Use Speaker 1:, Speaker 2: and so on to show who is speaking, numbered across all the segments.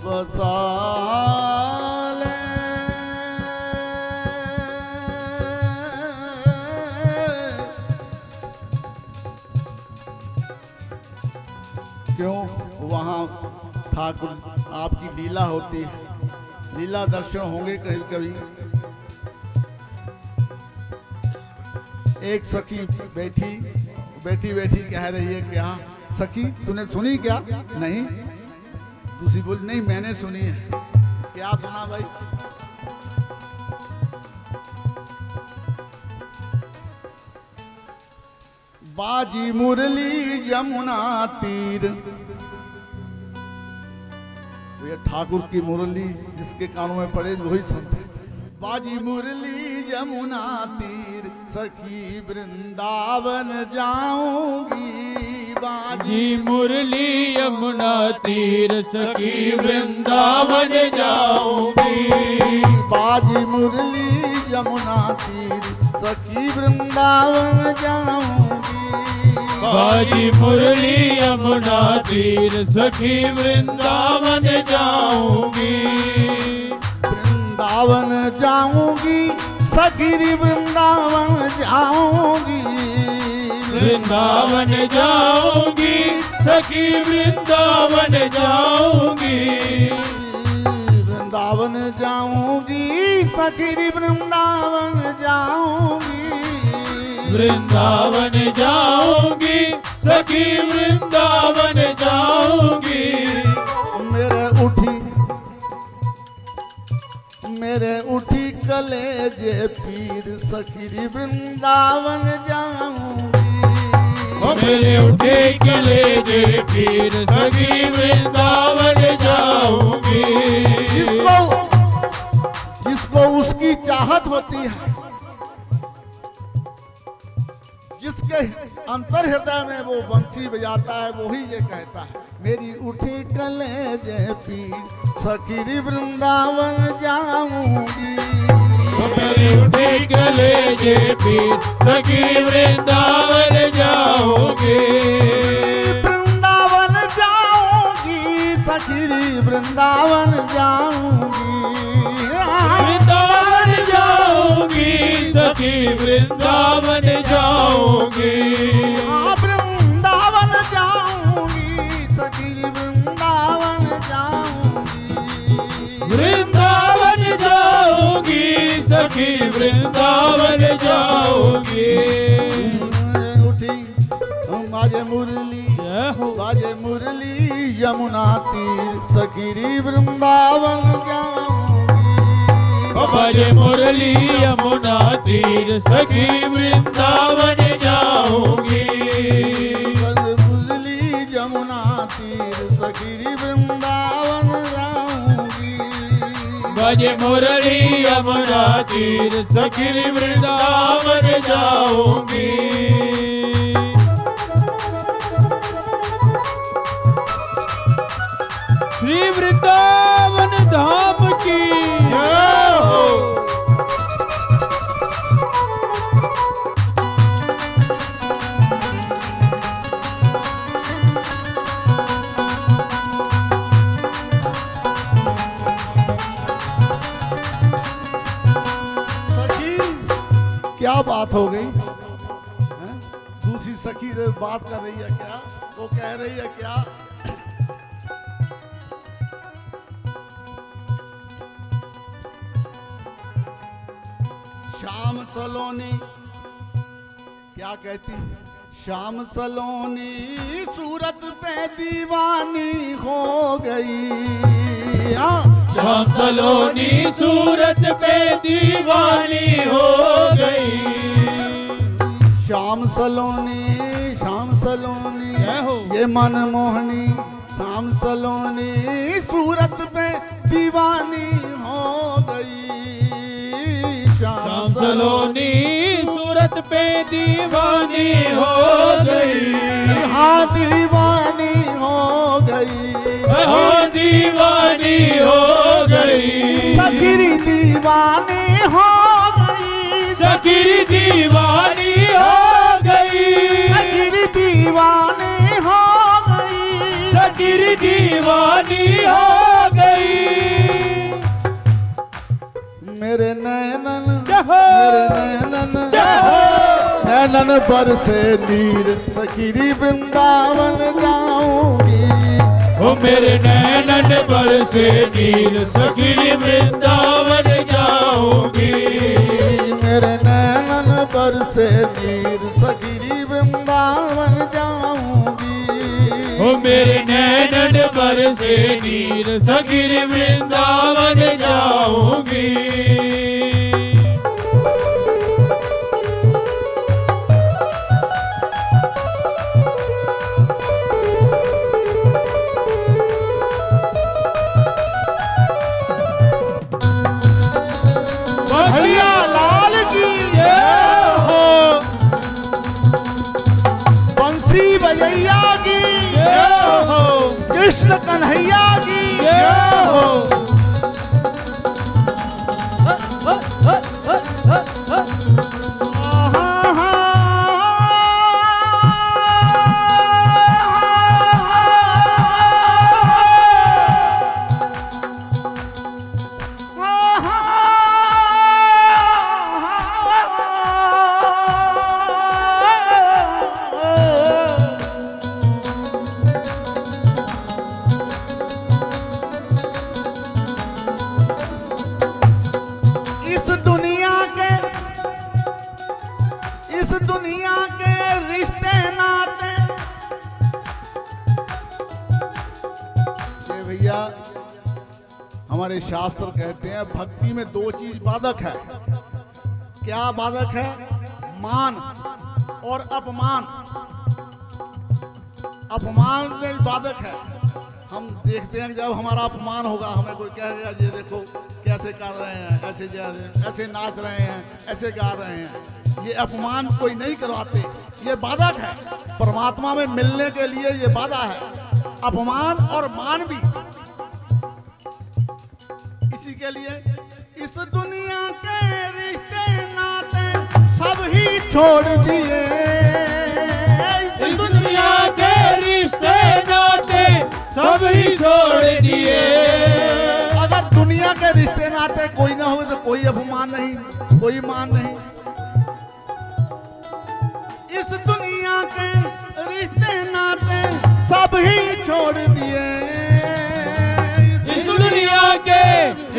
Speaker 1: बसाले। क्यों? वहाँ ठाकुर आपकी लीला होती है, लीला दर्शन होंगे कभी कभी। एक सखी बैठी कह रही है क्या सखी तूने सुनी क्या? नहीं। दूसरी बोली नहीं मैंने सुनी है। क्या सुना भाई? बाजी मुरली यमुना तीर। ये ठाकुर की मुरली जिसके कानों में पड़े वही सुनते। बाजी मुरली यमुना तीर सखी वृंदावन जाऊंगी।
Speaker 2: बाजी मुरली यमुना तीर सखी वृंदावन जाऊंगी।
Speaker 1: बाजी मुरली यमुना तीर सखी वृंदावन जाऊंगी।
Speaker 2: बाजी मुरली यमुना तीर सखी वृंदावन जाऊंगी।
Speaker 1: वृंदावन जाऊंगी सखी वृंदावन जाऊंगी।
Speaker 2: वृंदावन जाऊंगी सखी वृंदावन जाऊंगी।
Speaker 1: वृंदावन जाऊंगी सखी वृंदावन जाऊंगी।
Speaker 2: वृंदावन जाऊंगी सखी वृंदावन जाऊंगी।
Speaker 1: मेरे उठी कलेजे पीर सखी वृंदावन जाऊंगी।
Speaker 2: मेरे उठे कलेजे पीर सखी वृंदावन जाऊंगी।
Speaker 1: जिसको उसकी चाहत होती है, जिसके अंतर हृदय में वो बंसी बजाता है वही ये कहता है मेरी उठी कलेजे पीर सखी वृंदावन जाऊंगी।
Speaker 2: मेरी उठी कलेजे पीर सखी वृंदावन जाऊंगी।
Speaker 1: वृंदावन जाऊंगी सखी वृंदावन जाऊंगी।
Speaker 2: वृंदावन जाऊंगी सखी वृंदावन जाऊंगी।
Speaker 1: वृंदावन जाऊंगी सखी वृंदावन जाऊंगी।
Speaker 2: वृंदावन जाऊंगी सखी वृंदावन जाऊंगी।
Speaker 1: उठी बाजे मुरली यमुना तीर सखी वृंदावन जाऊंगी।
Speaker 2: बाजे मुरली यमुना तीर सखी वृंदावन जाऊंगी।
Speaker 1: मुरली यमुना तीर सखी वृंदावन जाऊंगी।
Speaker 2: बाजे मुरली यमुना तीर सखी वृंदावन जाऊंगी। श्री वृंदावन धाम की जय हो।
Speaker 1: क्या बात हो गई? दूसरी सखी बात कर रही है क्या? वो कह रही है क्या? श्याम सलोनी क्या कहती? श्याम सलोनी सूरत पे दीवानी हो गई।
Speaker 2: श्याम सलोनी सूरत पे दीवानी हो गई।
Speaker 1: श्याम सलोनी ये मनमोहनी श्याम सलोनी सूरत पे दीवानी हो गई।
Speaker 2: श्याम सलोनी सूरत पे दीवानी हो गई।
Speaker 1: हाँ दीवानी हो गई।
Speaker 2: हाँ दीवानी हो गई।
Speaker 1: सखी दीवानी हो गई।
Speaker 2: सखी दीवानी हो गई।
Speaker 1: सखी दीवानी हो गई।
Speaker 2: सखी दीवानी हो गई।
Speaker 1: मेरे नैनन
Speaker 2: जय हो।
Speaker 1: नैनन बरसे नीर सखीरी वृंदावन जाऊंगी।
Speaker 2: ओ मेरे नैनन बरसे नीर सखीरी वृंदावन जाऊंगी।
Speaker 1: मेरे नैनन बरसे नीर सखीरी वृंदावन जाऊंगी।
Speaker 2: ओ मेरे नैनन बरसे नीर सखीरी वृंदावन जाऊंगी।
Speaker 1: भैया लाल की
Speaker 2: जय हो।
Speaker 1: बंसी बजैया की
Speaker 2: जय हो।
Speaker 1: कृष्ण कन्हैया की
Speaker 2: जय हो।
Speaker 1: इस दुनिया के रिश्ते नाते ये भैया हमारे शास्त्र कहते हैं भक्ति में दो चीज बाधक है। क्या बाधक है? मान और अपमान। अपमान में बाधक है। हम देखते हैं कि जब हमारा अपमान होगा हमें कोई कहेगा ये देखो कैसे कर रहे हैं, ऐसे जा रहे हैं, ऐसे नाच रहे हैं, ऐसे गा रहे हैं। ये अपमान कोई नहीं करवाते, ये बाधक है। परमात्मा में मिलने के लिए ये बाधा है, अपमान और मान भी। इसी के लिए इस दुनिया के रिश्ते नाते सब ही छोड़ दिए।
Speaker 2: इस दुनिया के रिश्ते नाते सब ही छोड़ दिए।
Speaker 1: अगर दुनिया के रिश्ते नाते कोई ना हो तो कोई अपमान नहीं, कोई मान नहीं। इस दुनिया के रिश्ते नाते सब ही छोड़ दिए।
Speaker 2: इस दुनिया के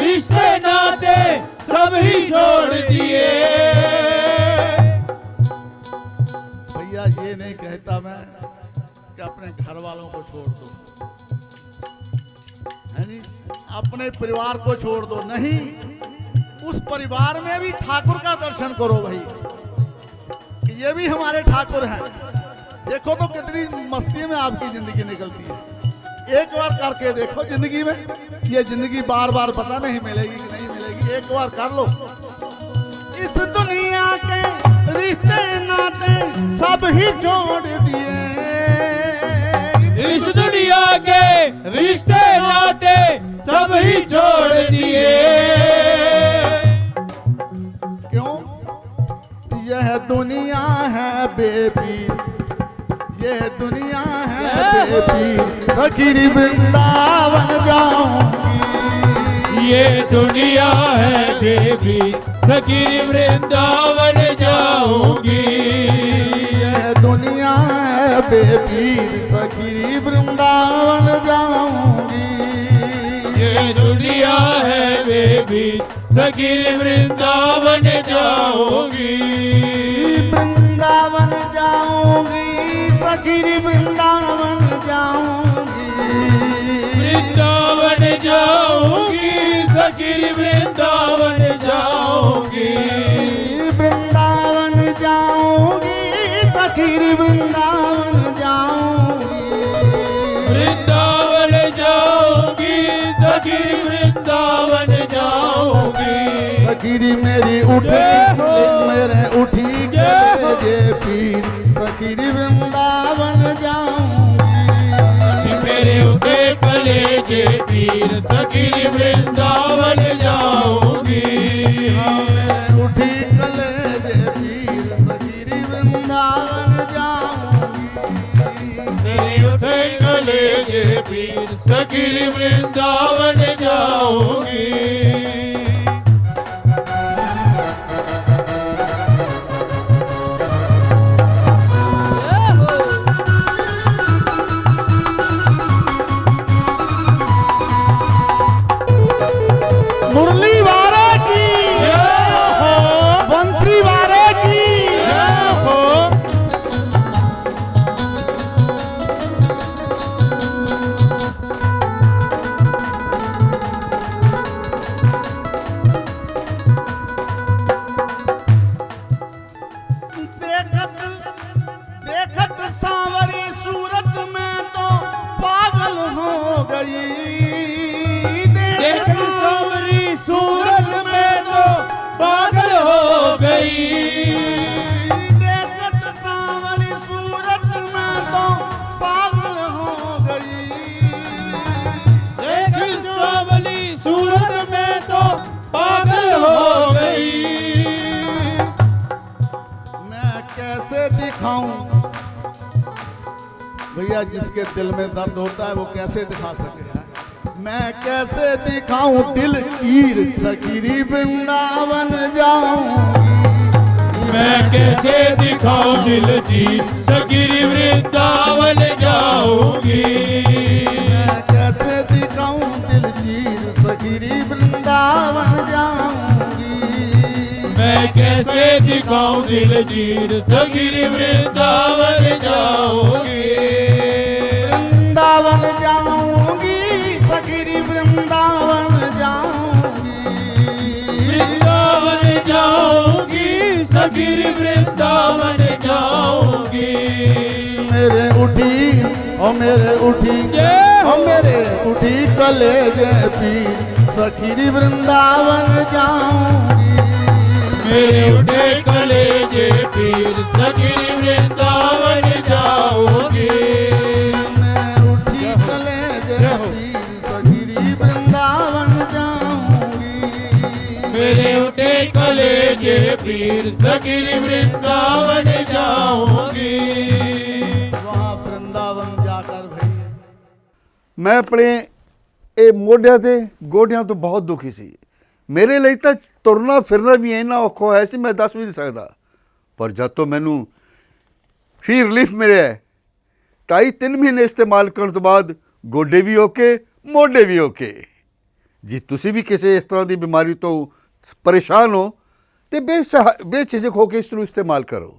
Speaker 2: रिश्ते नाते सब ही छोड़ दिए।
Speaker 1: भैया ये नहीं कहता मैं कि अपने घर वालों को छोड़ दो, है नहीं, अपने परिवार को छोड़ दो, नहीं, उस परिवार में भी ठाकुर का दर्शन करो भाई, कि ये भी हमारे ठाकुर हैं। देखो तो कितनी मस्ती में आपकी जिंदगी निकलती है। एक बार करके देखो जिंदगी में, ये जिंदगी बार बार पता नहीं मिलेगी कि नहीं मिलेगी, एक बार कर लो। इस दुनिया के रिश्ते नाते सब ही छोड़ दिए।
Speaker 2: इस दुनिया के रिश्ते नाते सब ही छोड़ दिए।
Speaker 1: क्यों? यह दुनिया है बेपीर, ये दुनिया है बेपीर, सखीरी वृंदावन जाऊंगी।
Speaker 2: ये दुनिया है बेबी सखीरी वृंदावन जाऊंगी।
Speaker 1: यह दुनिया है बेपीर, सखीरी वृंदावन जाऊंगी।
Speaker 2: ये दुनिया है बेबी सखीरी वृंदावन जाऊंगी।
Speaker 1: वृंदावन जाऊंगी, सखीरी वृंदावन जाऊंगी।
Speaker 2: वृंदावन जाऊंगी सखीरी वृंदावन जाऊंगी।
Speaker 1: वृंदावन जाऊंगी, सखीरी वृंदावन जाऊंगी।
Speaker 2: वृंदावन जाऊंगी सखीरी वृंदावन जाऊंगी।
Speaker 1: सखीरी मेरी उठी मेरे उठी के पीर, सखीरी वृंदावन जाऊंगी।
Speaker 2: मेरे उठे कलेजे पीर सखीरी वृंदावन जाऊंगी।
Speaker 1: उठी कलेजे पीर, सखीरी वृंदावन जाऊंगी।
Speaker 2: मेरे उठे कलेजे पीर सखीरी वृंदावन जाऊंगी।
Speaker 1: भैया जिसके दिल में दर्द होता है वो कैसे दिखा सकेगा। मैं कैसे दिखाऊं दिल की सखीरी वृंदावन जाऊंगी।
Speaker 2: मैं कैसे दिखाऊं दिल की सखीरी वृंदावन जाऊंगी।
Speaker 1: मैं कैसे दिखाऊं दिल की सखीरी वृंदावन जाऊंगी।
Speaker 2: मैं कैसे दिखाऊं दिल जीर सखीरी वृंदावन जाऊंगी।
Speaker 1: वृंदावन जाऊंगी सखीरी वृंदावन जाऊंगी।
Speaker 2: वृंदावन जाऊंगी सखीरी वृंदावन जाऊंगी।
Speaker 1: मेरे उठी ओ मेरे उठी ओ मेरे उठी कलेजे पीर सखीरी वृंदावन जाऊंगी।
Speaker 2: मेरे उठे कलेजे पीर सखीरी वृंदावन जाऊंगी।
Speaker 1: मैं उठी कलेजे पीर सखीरी वृंदावन जाऊंगी।
Speaker 2: मेरे उठे कलेजे पीर सखीरी वृंदावन जाऊंगी।
Speaker 1: वहाँ वृंदावन जाकर भैया
Speaker 3: ਮੈਂ ਆਪਣੇ ਇਹ ਮੋਢਿਆਂ ਤੇ ਗੋਡਿਆਂ ਤੋਂ ਬਹੁਤ ਦੁਖੀ ਸੀ। ਮੇਰੇ ਲਈ ਤਾਂ ਤੁਰਨਾ ਫਿਰਨਾ ਵੀ ਇੰਨਾ ਔਖਾ ਹੋਇਆ ਸੀ ਮੈਂ ਦੱਸ ਵੀ ਨਹੀਂ ਸਕਦਾ। ਪਰ ਜਦ ਤੋਂ ਮੈਨੂੰ ਫੀ ਰਿਲੀਫ ਮਿਲਿਆ 2.5-3 ਮਹੀਨੇ ਇਸਤੇਮਾਲ ਕਰਨ ਤੋਂ ਬਾਅਦ ਗੋਡੇ ਵੀ ਓਕੇ ਮੋਢੇ ਵੀ ਓਕੇ। ਜੀ ਤੁਸੀਂ ਵੀ ਕਿਸੇ ਇਸ ਤਰ੍ਹਾਂ ਦੀ ਬਿਮਾਰੀ ਤੋਂ ਪਰੇਸ਼ਾਨ ਹੋ ਤੇ ਬੇਝਿਜਕ ਹੋ ਕੇ ਇਸ ਨੂੰ ਇਸਤੇਮਾਲ ਕਰੋ।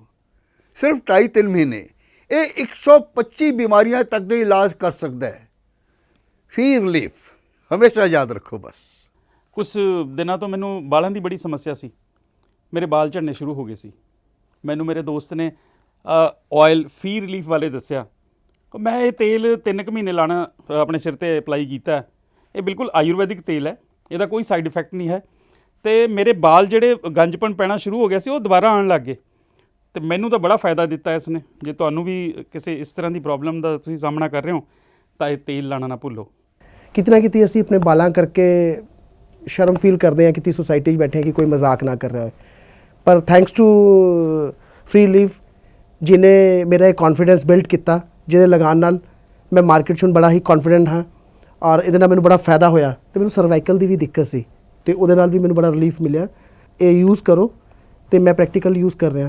Speaker 3: ਸਿਰਫ 2.5-3 ਮਹੀਨੇ ਇਹ 125 ਬਿਮਾਰੀਆਂ ਤੱਕ ਦਾ ਇਲਾਜ ਕਰ ਸਕਦਾ ਹੈ। ਫੀ ਰਿਲੀਫ ਹਮੇਸ਼ਾ ਯਾਦ ਰੱਖੋ ਬਸ।
Speaker 4: ਕੁਛ ਦਿਨਾਂ ਤੋਂ ਮੈਨੂੰ ਬਾਲਾਂ ਦੀ ਬੜੀ ਸਮੱਸਿਆ ਸੀ। ਮੇਰੇ ਬਾਲ ਝੜਨੇ ਸ਼ੁਰੂ ਹੋ ਗਏ ਸੀ। ਮੈਨੂੰ ਮੇਰੇ ਦੋਸਤ ਨੇ ਆਇਲ ਫੀ ਰਿਲੀਫ ਵਾਲੇ ਦੱਸਿਆ। ਮੈਂ ਇਹ ਤੇਲ 3 ਕੁ ਮਹੀਨੇ ਲਾਣਾ ਆਪਣੇ ਸਿਰ ਤੇ ਅਪਲਾਈ ਕੀਤਾ। ਇਹ ਬਿਲਕੁਲ ਆਯੁਰਵੈਦਿਕ ਤੇਲ ਹੈ, ਇਹਦਾ ਕੋਈ ਸਾਈਡ ਇਫੈਕਟ ਨਹੀਂ ਹੈ। ਤੇ ਮੇਰੇ ਬਾਲ ਜਿਹੜੇ ਗੰਜਪਣ ਪੈਣਾ ਸ਼ੁਰੂ ਹੋ ਗਿਆ ਸੀ ਉਹ ਦੁਬਾਰਾ ਆਉਣ ਲੱਗ ਗਏ। ਤੇ ਮੈਨੂੰ ਤਾਂ ਬੜਾ ਫਾਇਦਾ ਦਿੱਤਾ ਇਸ ਨੇ। ਜੇ ਤੁਹਾਨੂੰ ਵੀ ਕਿਸੇ ਇਸ ਤਰ੍ਹਾਂ ਦੀ ਪ੍ਰੋਬਲਮ ਦਾ ਤੁਸੀਂ ਸਾਹਮਣਾ ਕਰ ਰਹੇ ਹੋ ਤਾਂ ਇਹ ਤੇਲ ਲਾਣਾ ਨਾ ਭੁੱਲੋ।
Speaker 5: ਕਿਤੇ ਨਾ ਕਿਤੇ ਅਸੀਂ ਆਪਣੇ ਬਾਲਾਂ ਕਰਕੇ ਸ਼ਰਮ ਫੀਲ ਕਰਦੇ ਹਾਂ ਕਿ ਸੋਸਾਇਟੀ 'ਚ ਬੈਠੇ ਹਾਂ ਕਿ ਕੋਈ ਮਜ਼ਾਕ ਨਾ ਕਰ ਰਿਹਾ ਹੋਏ। ਪਰ ਥੈਂਕਸ ਟੂ ਫ੍ਰੀ ਰਿਲੀਫ ਜਿਹਨੇ ਮੇਰਾ ਇਹ ਕੌਨਫੀਡੈਂਸ ਬਿਲਡ ਕੀਤਾ, ਜਿਹਦੇ ਲਗਾਉਣ ਨਾਲ ਮੈਂ ਮਾਰਕੀਟ 'ਚ ਹੁਣ ਬੜਾ ਹੀ ਕੌਨਫੀਡੈਂਟ ਹਾਂ ਔਰ ਇਹਦੇ ਨਾਲ ਮੈਨੂੰ ਬੜਾ ਫਾਇਦਾ ਹੋਇਆ। ਅਤੇ ਮੈਨੂੰ ਸਰਵਾਈਕਲ ਦੀ ਵੀ ਦਿੱਕਤ ਸੀ ਅਤੇ ਉਹਦੇ ਨਾਲ ਵੀ ਮੈਨੂੰ ਬੜਾ ਰਿਲੀਫ ਮਿਲਿਆ। ਇਹ ਯੂਜ਼ ਕਰੋ ਅਤੇ ਮੈਂ ਪ੍ਰੈਕਟੀਕਲ ਯੂਜ਼ ਕਰ ਰਿਹਾ।